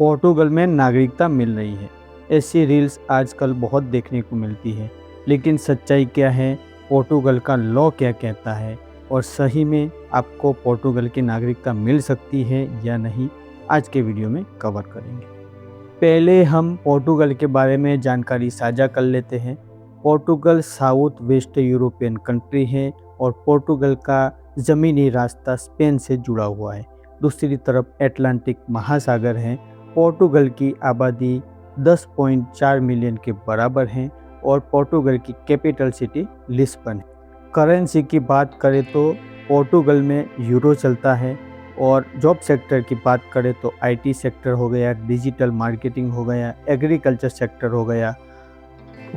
पोर्टुगल में नागरिकता मिल रही है। ऐसी रील्स आजकल बहुत देखने को मिलती है, लेकिन सच्चाई क्या है, पोर्टुगल का लॉ क्या कहता है और सही में आपको पोर्टुगल की नागरिकता मिल सकती है या नहीं, आज के वीडियो में कवर करेंगे। पहले हम पोर्टुगल के बारे में जानकारी साझा कर लेते हैं। Portugal south west European country है और पोर्टुगल का ज़मीनी रास्ता स्पेन से जुड़ा हुआ है। दूसरी तरफ अटलांटिक महासागर है। पोर्टुगल की आबादी 10.4 मिलियन के बराबर है और पोर्टुगल की कैपिटल सिटी लिस्बन है। करेंसी की बात करें तो पोर्टुगल में यूरो चलता है और जॉब सेक्टर की बात करें तो आईटी सेक्टर हो गया, डिजिटल मार्केटिंग हो गया, एग्रीकल्चर सेक्टर हो गया,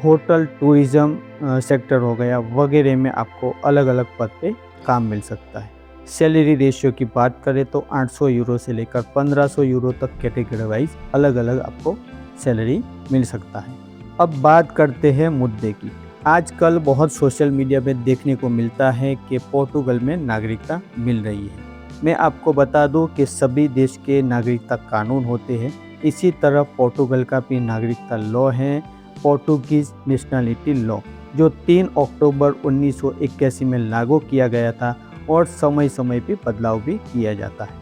होटल टूरिज़्म सेक्टर हो गया वगैरह में आपको अलग अलग पद पे काम मिल सकता है। सैलरी रेशियो की बात करें तो 800 यूरो से लेकर 1500 यूरो तक कैटेगरी वाइज अलग अलग आपको सैलरी मिल सकता है। अब बात करते हैं मुद्दे की। आजकल बहुत सोशल मीडिया में देखने को मिलता है कि पोर्टुगल में नागरिकता मिल रही है। मैं आपको बता दूं कि सभी देश के नागरिकता कानून होते हैं, इसी तरह पोर्टुगल का भी नागरिकता लॉ है, पोर्टुगीज नेशनलिटी लॉ, जो 3 अक्टूबर 1981 में लागू किया गया था और समय समय पे बदलाव भी किया जाता है।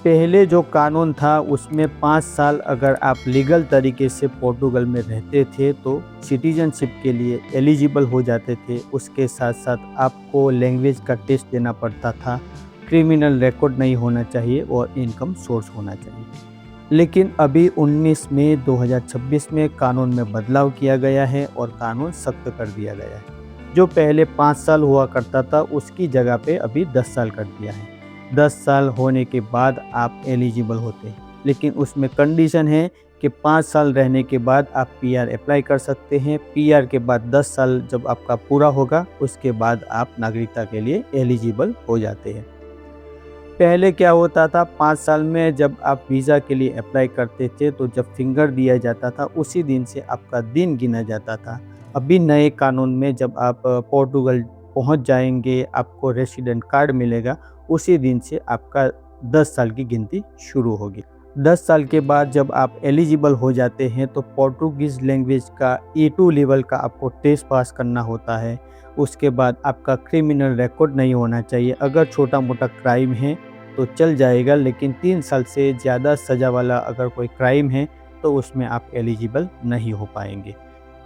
पहले जो कानून था उसमें 5 साल अगर आप लीगल तरीके से पोर्टुगल में रहते थे तो सिटीजनशिप के लिए एलिजिबल हो जाते थे। उसके साथ साथ आपको लैंग्वेज का टेस्ट देना पड़ता था, क्रिमिनल रिकॉर्ड नहीं होना चाहिए और इनकम सोर्स होना चाहिए। लेकिन अभी 19 मई 2026 में कानून में बदलाव किया गया है और कानून सख्त कर दिया गया है। जो पहले 5 साल हुआ करता था उसकी जगह पे अभी 10 साल कर दिया है। 10 साल होने के बाद आप एलिजिबल होते हैं, लेकिन उसमें कंडीशन है कि 5 साल रहने के बाद आप पीआर अप्लाई कर सकते हैं। पीआर के बाद 10 साल जब आपका पूरा होगा उसके बाद आप नागरिकता के लिए एलिजिबल हो जाते हैं। पहले क्या होता था, 5 साल में जब आप वीज़ा के लिए अप्लाई करते थे तो जब फिंगर दिया जाता था उसी दिन से आपका दिन गिना जाता था। अभी नए कानून में जब आप पोर्टुगल पहुंच जाएंगे, आपको रेसिडेंट कार्ड मिलेगा, उसी दिन से आपका 10 साल की गिनती शुरू होगी। 10 साल के बाद जब आप एलिजिबल हो जाते हैं तो पोर्टुगीज़ लैंग्वेज का E2 लेवल का आपको टेस्ट पास करना होता है। उसके बाद आपका क्रिमिनल रिकॉर्ड नहीं होना चाहिए। अगर छोटा मोटा क्राइम है तो चल जाएगा, लेकिन 3 साल से ज़्यादा सज़ा वाला अगर कोई क्राइम है तो उसमें आप एलिजिबल नहीं हो पाएंगे।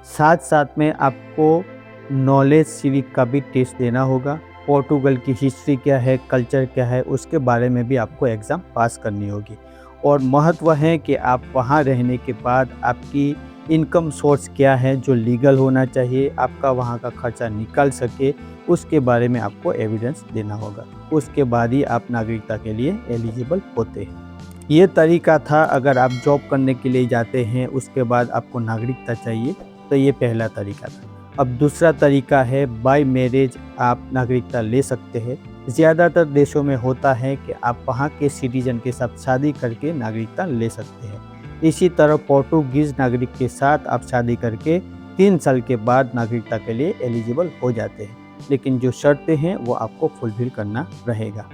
साथ साथ में आपको नॉलेज सिविक का भी टेस्ट देना होगा। पोर्टुगल की हिस्ट्री क्या है, कल्चर क्या है, उसके बारे में भी आपको एग्ज़ाम पास करनी होगी। और महत्व है कि आप वहाँ रहने के बाद आपकी इनकम सोर्स क्या है जो लीगल होना चाहिए, आपका वहाँ का खर्चा निकाल सके, उसके बारे में आपको एविडेंस देना होगा। उसके बाद ही आप नागरिकता के लिए एलिजिबल होते हैं। ये तरीका था अगर आप जॉब करने के लिए जाते हैं उसके बाद आपको नागरिकता चाहिए, तो ये पहला तरीका था। अब दूसरा तरीका है बाय मैरिज, आप नागरिकता ले सकते हैं। ज़्यादातर देशों में होता है कि आप वहाँ के सिटीजन के साथ शादी करके नागरिकता ले सकते हैं। इसी तरह पोर्टुगीज़ नागरिक के साथ आप शादी करके 3 साल के बाद नागरिकता के लिए एलिजिबल हो जाते हैं, लेकिन जो शर्तें हैं वो आपको फुलफिल करना रहेगा।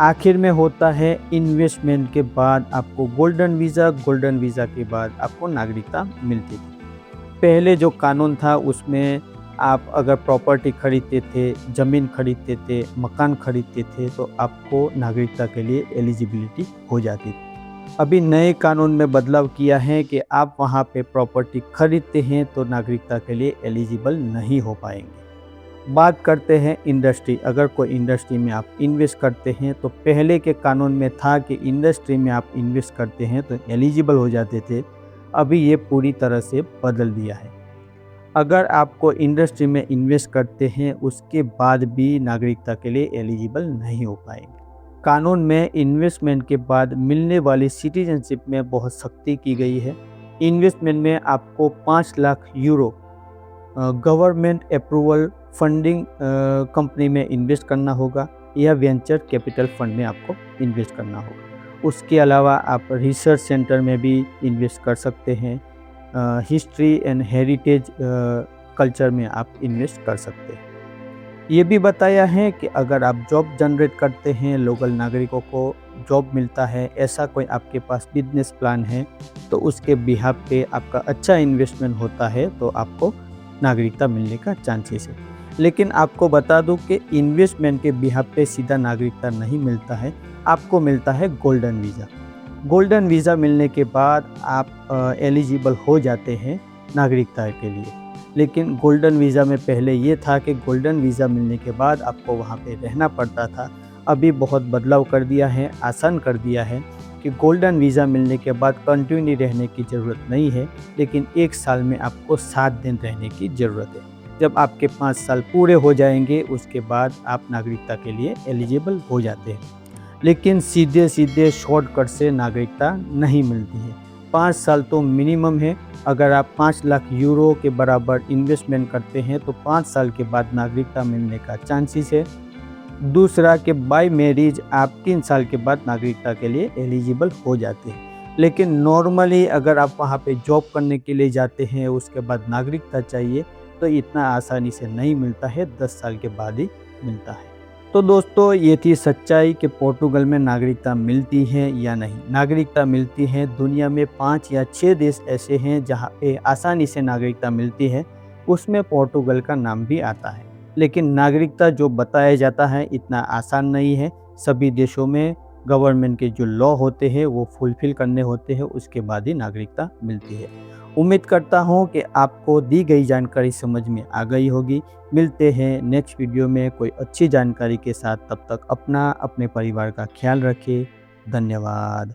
आखिर में होता है इन्वेस्टमेंट के बाद आपको गोल्डन वीज़ा के बाद आपको नागरिकता मिलती थी। पहले जो कानून था उसमें आप अगर प्रॉपर्टी खरीदते थे, ज़मीन खरीदते थे, मकान खरीदते थे तो आपको नागरिकता के लिए एलिजिबिलिटी हो जाती थी। अभी नए कानून में बदलाव किया है कि आप वहाँ पे प्रॉपर्टी खरीदते हैं तो नागरिकता के लिए एलिजिबल नहीं हो पाएंगे। बात करते हैं इंडस्ट्री। अगर कोई इंडस्ट्री में आप इन्वेस्ट करते हैं तो पहले के कानून में था कि इंडस्ट्री में आप इन्वेस्ट करते हैं तो एलिजिबल हो जाते थे। अभी ये पूरी तरह से बदल दिया है। अगर आपको इंडस्ट्री में इन्वेस्ट करते हैं उसके बाद भी नागरिकता के लिए एलिजिबल नहीं हो पाएंगे। कानून में इन्वेस्टमेंट के बाद मिलने वाली सिटीजनशिप में बहुत सख्ती की गई है। इन्वेस्टमेंट में आपको 5 lakh euro government approval funding company में इन्वेस्ट करना होगा या वेंचर कैपिटल फंड में आपको इन्वेस्ट करना होगा। उसके अलावा आप रिसर्च सेंटर में भी इन्वेस्ट कर सकते हैं। हिस्ट्री एंड हेरिटेज कल्चर में आप इन्वेस्ट कर सकते हैं। ये भी बताया है कि अगर आप जॉब जनरेट करते हैं, लोकल नागरिकों को जॉब मिलता है, ऐसा कोई आपके पास बिजनेस प्लान है, तो उसके बिहाफ पे आपका अच्छा इन्वेस्टमेंट होता है, तो आपको नागरिकता मिलने का चांसेस है। लेकिन आपको बता दूं कि इन्वेस्टमेंट के बिहाफ पे सीधा नागरिकता नहीं मिलता है, आपको मिलता है गोल्डन वीज़ा। गोल्डन वीज़ा मिलने के बाद आप एलिजिबल हो जाते हैं नागरिकता के लिए। लेकिन गोल्डन वीज़ा में पहले ये था कि गोल्डन वीज़ा मिलने के बाद आपको वहाँ पे रहना पड़ता था। अभी बहुत बदलाव कर दिया है, आसान कर दिया है कि गोल्डन वीज़ा मिलने के बाद कंटिन्यू रहने की ज़रूरत नहीं है, लेकिन 1 साल में आपको 7 दिन रहने की ज़रूरत है। जब आपके 5 साल पूरे हो जाएँगे, उसके बाद आप नागरिकता के लिए एलिजिबल हो जाते हैं। लेकिन सीधे-सीधे शॉर्टकट से नागरिकता नहीं मिलती है। 5 साल तो मिनिमम है। अगर आप 5 लाख यूरो के बराबर इन्वेस्टमेंट करते हैं तो 5 साल के बाद नागरिकता मिलने का चांसेस है। दूसरा कि बाय मैरिज आप 3 साल के बाद नागरिकता के लिए एलिजिबल हो जाते हैं। लेकिन नॉर्मली अगर आप वहाँ पे जॉब करने के लिए जाते हैं, उसके बाद नागरिकता चाहिए, तो इतना आसानी से नहीं मिलता है, 10 साल के बाद ही मिलता है। तो दोस्तों, ये थी सच्चाई कि पोर्टुगल में नागरिकता मिलती है या नहीं। नागरिकता मिलती है। दुनिया में 5 या 6 देश ऐसे हैं जहाँ पे आसानी से नागरिकता मिलती है, उसमें पोर्टुगल का नाम भी आता है। लेकिन नागरिकता जो बताया जाता है इतना आसान नहीं है। सभी देशों में गवर्नमेंट के जो लॉ होते हैं वो फुलफ़िल करने होते हैं, उसके बाद ही नागरिकता मिलती है। उम्मीद करता हूँ कि आपको दी गई जानकारी समझ में आ गई होगी। मिलते हैं नेक्स्ट वीडियो में कोई अच्छी जानकारी के साथ। तब तक अपना, अपने परिवार का ख्याल रखें। धन्यवाद।